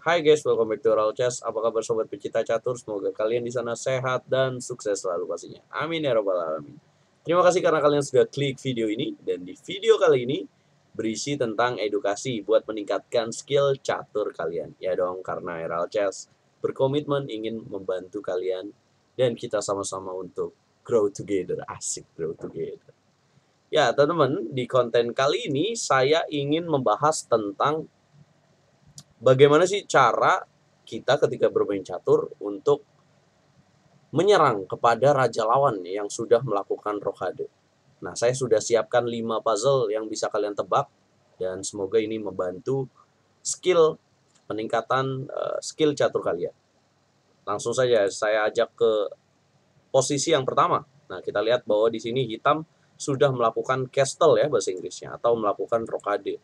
Hai guys, welcome back to Oral Chess. Apa kabar sobat pecinta catur? Semoga kalian di sana sehat dan sukses selalu pastinya. Amin ya robbal alamin. Terima kasih karena kalian sudah klik video ini, dan di video kali ini berisi tentang edukasi buat meningkatkan skill catur kalian. Ya dong, karena Oral Chess berkomitmen ingin membantu kalian dan kita sama-sama untuk grow together. Asik, grow together. Ya, teman-teman, di konten kali ini saya ingin membahas tentang bagaimana sih cara kita ketika bermain catur untuk menyerang kepada raja lawan yang sudah melakukan rokade. Nah, saya sudah siapkan 5 puzzle yang bisa kalian tebak, dan semoga ini membantu skill peningkatan skill catur kalian. Langsung saja saya ajak ke posisi yang pertama. Nah, kita lihat bahwa di sini hitam sudah melakukan castle ya bahasa Inggrisnya, atau melakukan rokade.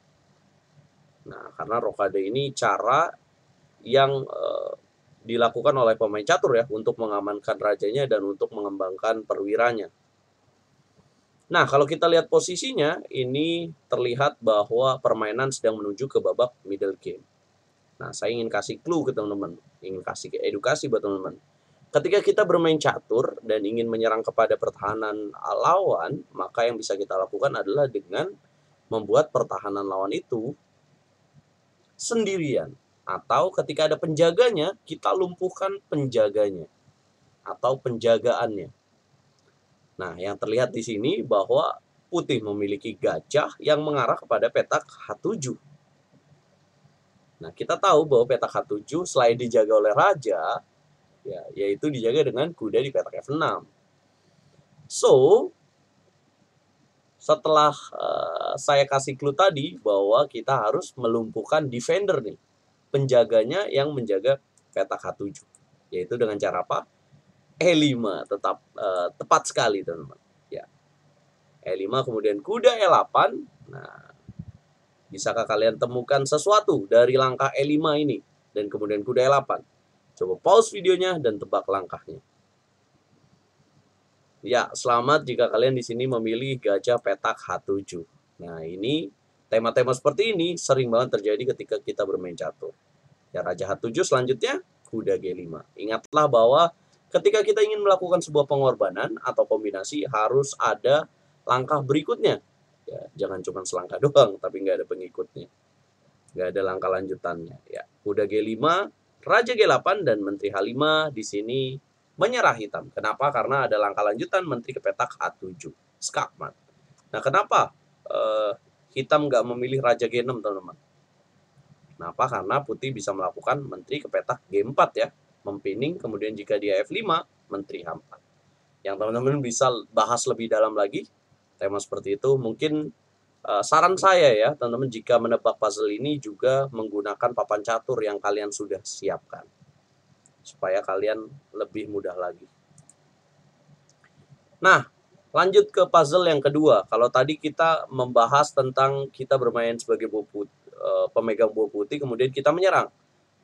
Nah, karena rokade ini cara yang dilakukan oleh pemain catur ya untuk mengamankan rajanya dan untuk mengembangkan perwiranya. Nah, kalau kita lihat posisinya, ini terlihat bahwa permainan sedang menuju ke babak middle game. Nah, saya ingin kasih clue ke teman-teman, ingin kasih edukasi buat teman-teman. Ketika kita bermain catur dan ingin menyerang kepada pertahanan lawan, maka yang bisa kita lakukan adalah dengan membuat pertahanan lawan itu sendirian. Atau ketika ada penjaganya, kita lumpuhkan penjaganya atau penjagaannya. Nah, yang terlihat di sini bahwa putih memiliki gajah yang mengarah kepada petak H7. Nah, kita tahu bahwa petak H7 selain dijaga oleh raja, ya, yaitu dijaga dengan kuda di petak F6. So, setelah saya kasih clue tadi bahwa kita harus melumpuhkan defender nih, penjaganya yang menjaga petak H7, yaitu dengan cara apa? E5, tepat sekali teman-teman. Ya, E5 kemudian kuda E8. Nah, bisakah kalian temukan sesuatu dari langkah E5 ini dan kemudian kuda E8? Coba pause videonya dan tebak langkahnya. Ya, selamat jika kalian di sini memilih gajah petak H7. Nah, ini tema-tema seperti ini sering banget terjadi ketika kita bermain catur. Ya, raja H7 selanjutnya kuda G5. Ingatlah bahwa ketika kita ingin melakukan sebuah pengorbanan atau kombinasi, harus ada langkah berikutnya. Ya, jangan cuma selangkah doang, tapi nggak ada pengikutnya. Nggak ada langkah lanjutannya. Ya, kuda G5, raja G8, dan menteri H5 di sini menyerah hitam. Kenapa? Karena ada langkah lanjutan menteri ke petak H7. Skakmat. Nah, kenapa hitam nggak memilih raja G6, teman-teman? Kenapa? Karena putih bisa melakukan menteri ke petak G4 ya, mempining, kemudian jika dia F5, menteri H4. Yang teman-teman bisa bahas lebih dalam lagi tema seperti itu. Mungkin saran saya ya, teman-teman, jika menebak puzzle ini juga menggunakan papan catur yang kalian sudah siapkan, supaya kalian lebih mudah lagi. Nah, lanjut ke puzzle yang kedua. Kalau tadi kita membahas tentang kita bermain sebagai pemegang buah putih, kemudian kita menyerang.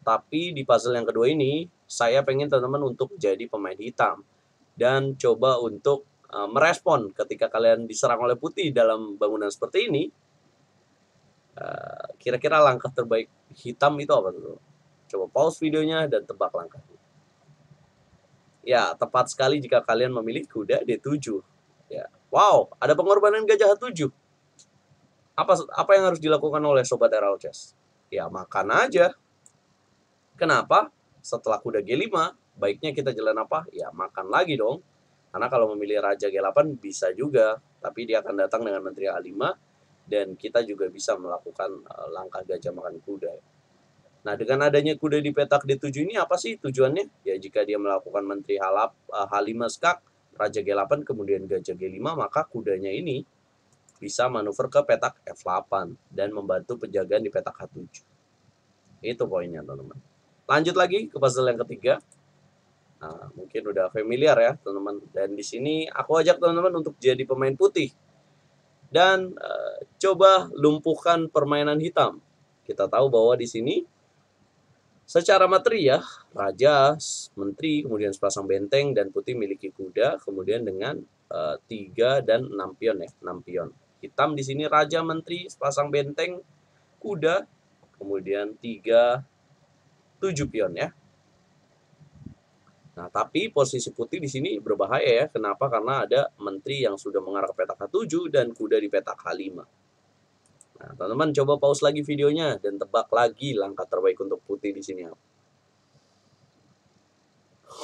Tapi di puzzle yang kedua ini, saya pengen teman-teman untuk jadi pemain hitam dan coba untuk merespon ketika kalian diserang oleh putih dalam bangunan seperti ini. Kira-kira langkah terbaik hitam itu apa tuh? Coba pause videonya dan tebak langkahnya. Ya, tepat sekali jika kalian memilih kuda D7. Ya. Wow, ada pengorbanan gajah H7. Apa yang harus dilakukan oleh sobat Oral Chess? Ya, makan aja. Kenapa? Setelah kuda G5, baiknya kita jalan apa? Ya, makan lagi dong. Karena kalau memilih raja G8 bisa juga, tapi dia akan datang dengan menteri A5, dan kita juga bisa melakukan langkah gajah makan kuda. Nah, dengan adanya kuda di petak D7 ini apa sih tujuannya? Ya, jika dia melakukan menteri H5 skak, raja G8, kemudian gajah G5, maka kudanya ini bisa manuver ke petak F8 dan membantu penjagaan di petak H7. Itu poinnya, teman-teman. Lanjut lagi ke puzzle yang ketiga. Nah, mungkin udah familiar ya, teman-teman. Dan di sini aku ajak teman-teman untuk jadi pemain putih dan coba lumpuhkan permainan hitam. Kita tahu bahwa di sini secara materi ya, raja, menteri, kemudian sepasang benteng, dan putih miliki kuda, kemudian dengan 3 dan 6 pion ya, 6 pion. Hitam di sini raja, menteri, sepasang benteng, kuda, kemudian 3 7 pion ya. Nah, tapi posisi putih di sini berbahaya ya. Kenapa? Karena ada menteri yang sudah mengarah ke petak H7 dan kuda di petak H5. Nah, teman-teman coba pause lagi videonya dan tebak lagi langkah terbaik untuk putih di sini.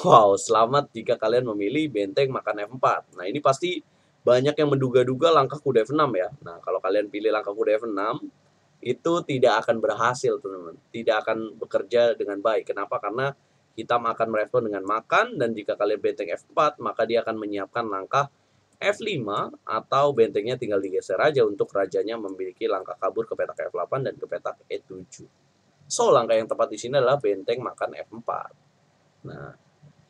Wow, selamat jika kalian memilih benteng makan F4. Nah, ini pasti banyak yang menduga-duga langkah kuda F6 ya. Nah, kalau kalian pilih langkah kuda F6, itu tidak akan berhasil, teman-teman. Tidak akan bekerja dengan baik. Kenapa? Karena hitam akan merespon dengan makan, dan jika kalian benteng F4, maka dia akan menyiapkan langkah F5, atau bentengnya tinggal digeser aja untuk rajanya memiliki langkah kabur ke petak F8 dan ke petak E7. So, langkah yang tepat di sini adalah benteng makan F4. Nah,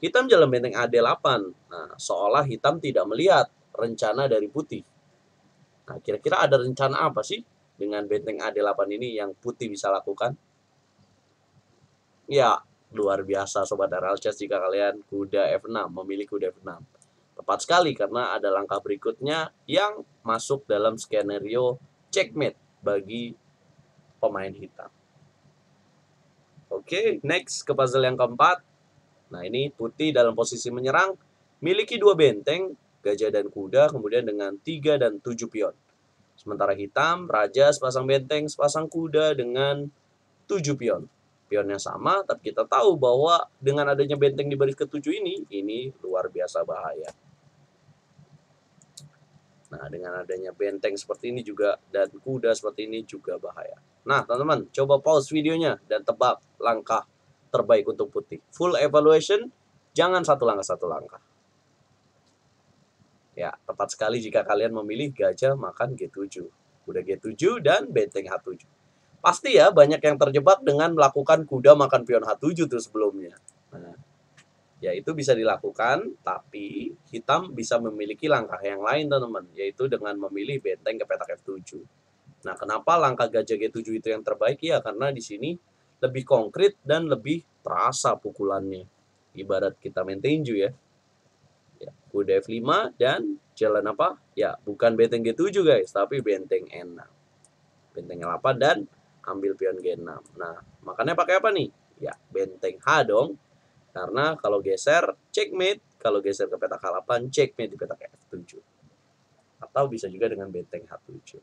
hitam jalan benteng AD8. Nah, seolah hitam tidak melihat rencana dari putih. Nah, kira-kira ada rencana apa sih dengan benteng AD8 ini yang putih bisa lakukan? Ya, luar biasa Sobat RL Chess jika kalian kuda F6, memilih kuda F6. Tepat sekali karena ada langkah berikutnya yang masuk dalam skenario checkmate bagi pemain hitam. Oke, next ke puzzle yang keempat. Nah, ini putih dalam posisi menyerang, miliki 2 benteng, gajah dan kuda, kemudian dengan 3 dan 7 pion. Sementara hitam, raja sepasang benteng, sepasang kuda dengan 7 pion. Pionnya sama, tapi kita tahu bahwa dengan adanya benteng di baris ke-7 ini luar biasa bahaya. Nah, dengan adanya benteng seperti ini juga dan kuda seperti ini juga bahaya. Nah, teman-teman, coba pause videonya dan tebak langkah terbaik untuk putih. Full evaluation, jangan satu langkah. Ya, tepat sekali jika kalian memilih gajah makan G7. Kuda G7 dan benteng H7. Pasti ya, banyak yang terjebak dengan melakukan kuda makan pion H7 tuh sebelumnya. Nah, ya itu bisa dilakukan, tapi hitam bisa memiliki langkah yang lain teman-teman, yaitu dengan memilih benteng ke petak F7. Nah, kenapa langkah gajah G7 itu yang terbaik? Ya, karena di sini lebih konkret dan lebih terasa pukulannya. Ibarat kita main tinju ya. Kuda F5 dan jalan apa? Ya, bukan benteng G7 guys, tapi benteng E6. Benteng E8 dan ambil pion G6. Nah, makanya pakai apa nih? Ya, benteng H dong. Karena kalau geser, checkmate. Kalau geser ke petak H8, checkmate di petak F7. Atau bisa juga dengan benteng H7.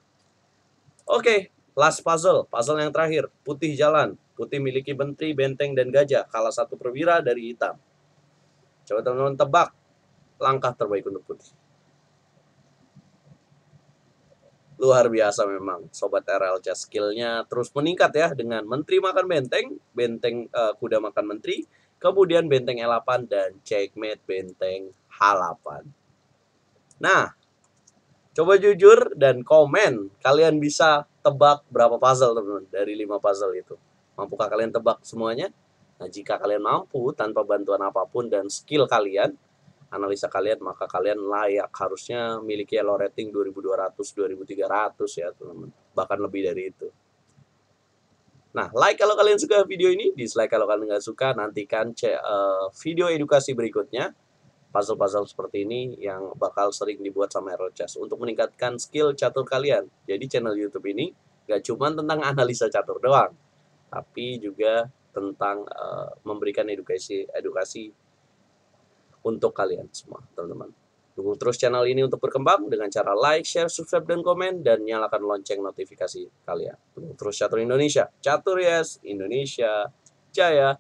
Oke, last puzzle. Puzzle yang terakhir. Putih jalan. Putih miliki menteri, benteng, dan gajah. Kalah satu perwira dari hitam. Coba teman-teman tebak langkah terbaik untuk putih. Luar biasa memang Sobat RL Chess, skillnya terus meningkat ya, dengan menteri makan benteng, kuda makan menteri, kemudian benteng E8 dan checkmate benteng H8. Nah, coba jujur dan komen kalian bisa tebak berapa puzzle teman-teman dari 5 puzzle itu. Mampukah kalian tebak semuanya? Nah, jika kalian mampu tanpa bantuan apapun dan skill kalian, analisa kalian, maka kalian layak harusnya miliki elo rating 2200, 2300 ya teman-teman. Bahkan lebih dari itu. Nah, like kalau kalian suka video ini, dislike kalau kalian nggak suka. Nantikan video edukasi berikutnya. Puzzle-puzzle seperti ini yang bakal sering dibuat sama RL Chess untuk meningkatkan skill catur kalian. Jadi channel YouTube ini nggak cuma tentang analisa catur doang, tapi juga tentang memberikan edukasi untuk kalian semua, teman-teman. Dukung terus channel ini untuk berkembang dengan cara like, share, subscribe, dan komen, dan nyalakan lonceng notifikasi kalian. Dukung terus Catur Indonesia. Catur Yes, Indonesia Jaya.